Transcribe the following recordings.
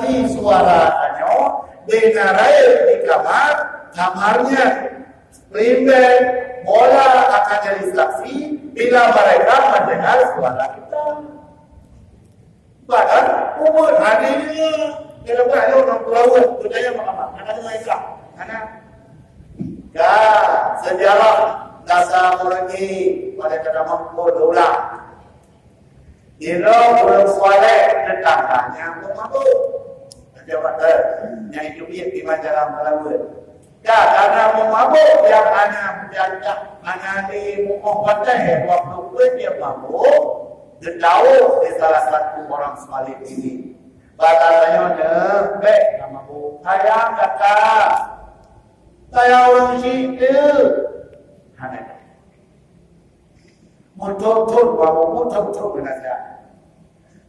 stabilisasi suaranya dengarai di kamarnya rimben bola akan jadi saksi bila mereka mendengar suara kita. Bahkan umur hadirnya dalam ada orang tua budaya apa? Anak mereka, anak. Ya, sejarah dasar lagi pada dalam mampu dolar. Dia belum soleh tetangganya pun mampu. Dia kata, yang hidup di majalah Melayu. Ya, karena memabuk yang anak berjajah, anak di Mumah Pantai, waktu pun dia mabuk, dia tahu di salah satu orang Somalia ini. Katanya, baik, nak mabuk. Sayang kata, saya orang Cina. Anak. Mutul-mutul, mabuk mutul-mutul kena saya.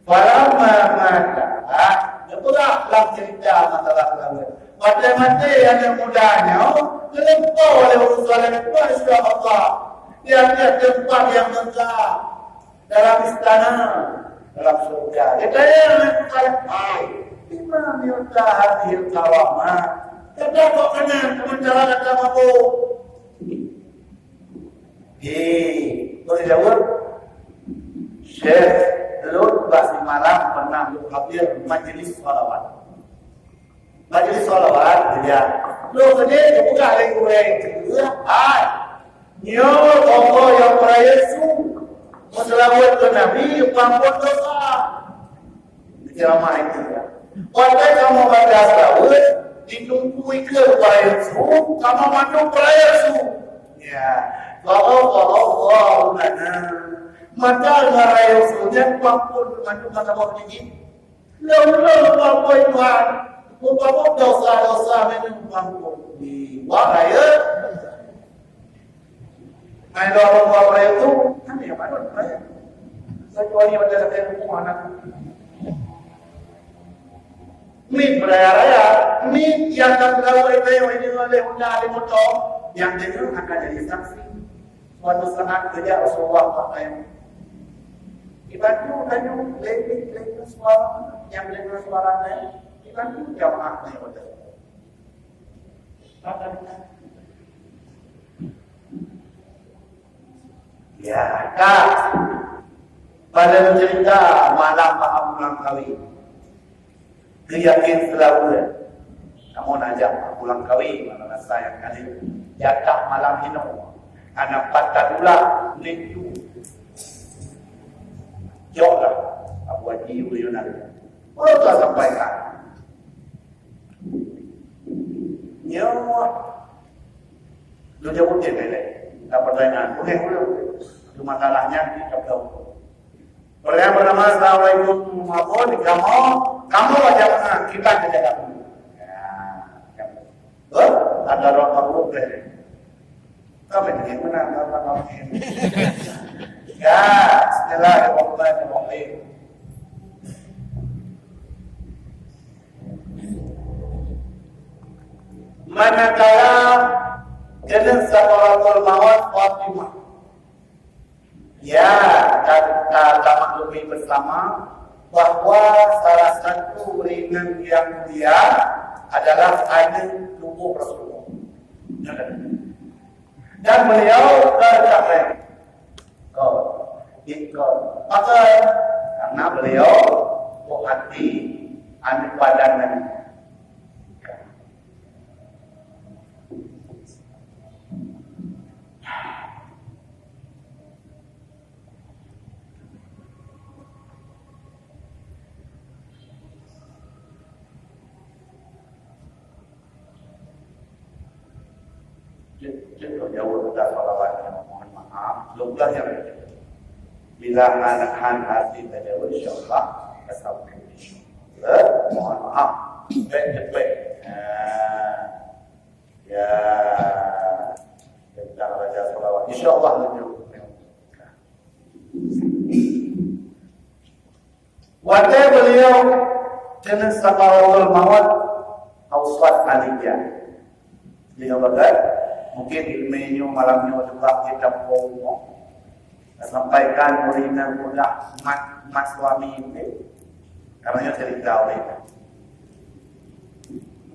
Falamma mata, dia pula dalam cerita masalah Melayu. Mata-mata yang mudanya terlempar oleh urusan yang sudah Allah. Dia tempat yang megah dalam istana, dalam surga. Dia tanya dengan Imam Yudha Hadil Karamah. Kata kok kena kemencaran kata mampu. Boleh jawab? Syekh Lutbah di malam pernah hadir majlis salawat. Majlis salawat dia. Lu kena buka lagi orang itu. Nyo Allah yang berayesu. Selawat ke Nabi pampun dosa. Ceramah itu ya. Walau kamu baca selawat ditunggu ke berayesu, kamu mandu berayesu. Ya. Allah lana. Maka berayesu dan pampun mandu kata bawa ini. Lalu pampun Tuhan. Mumpamah dosa-dosa memang mampu diwarai. Main orang-orang itu, kan yang mana orang? Kecuali pada saya hukum anak. Ni beraya, ni yang tak tahu itu yang oleh undang ada motor, yang dengar akan jadi saksi. Suatu saat kerja Rasulullah pakai. Ibadah tanya lebih suara, yang dengar suaranya. Kan jamaahnya betul. Ya, Kak. Pada cerita malam pulang kawin. Keyakin selalu. Kamu najak pulang kawin, mana sayang kali. Jatah malam ini. Anak patah dula itu. Jauhlah. Abu Haji Uyunan. Oh, tak sampaikan. Nyawa lu jawab dia tak pertanyaan boleh itu masalahnya kita tahu. Oleh yang bernama Assalamualaikum kamu wajah kita jaga dulu ya ada orang boleh kami dengan mana kami ya Bismillahirrahmanirrahim. Manakala jenis sakaratul maut Fatimah. Ya, kita maklumi bersama bahwa salah satu ringan yang mulia adalah anak tubuh Rasulullah. Dan beliau tercapai. Maka karena beliau hati anak badannya. Jauh kita salawatnya mohon maaf lupa yang bila menahan hati beliau insyaallah kesalahan mohon maaf baik ya kita baca salawat insyaallah wajah beliau dengan sakaratul maut awsat aliyah beliau berkata mungkin ilmunya malamnya juga kita mau sampaikan muridnya mudah mat suami ini karena cerita oleh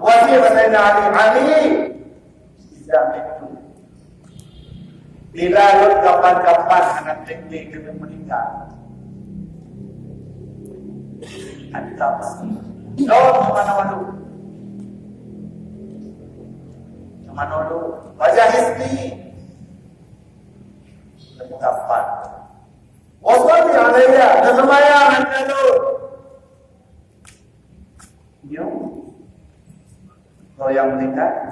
Wajib Sayyidina Ali Islam itu. Bila lu kapan-kapan anak tinggi kena meninggal. Anda pasti. Lawan kemana-mana. Kemana dulu? Wajah hisni. Kapan? Waswati alaiya. Dan sembahyang anda dulu. Yo. Kalau yang meninggal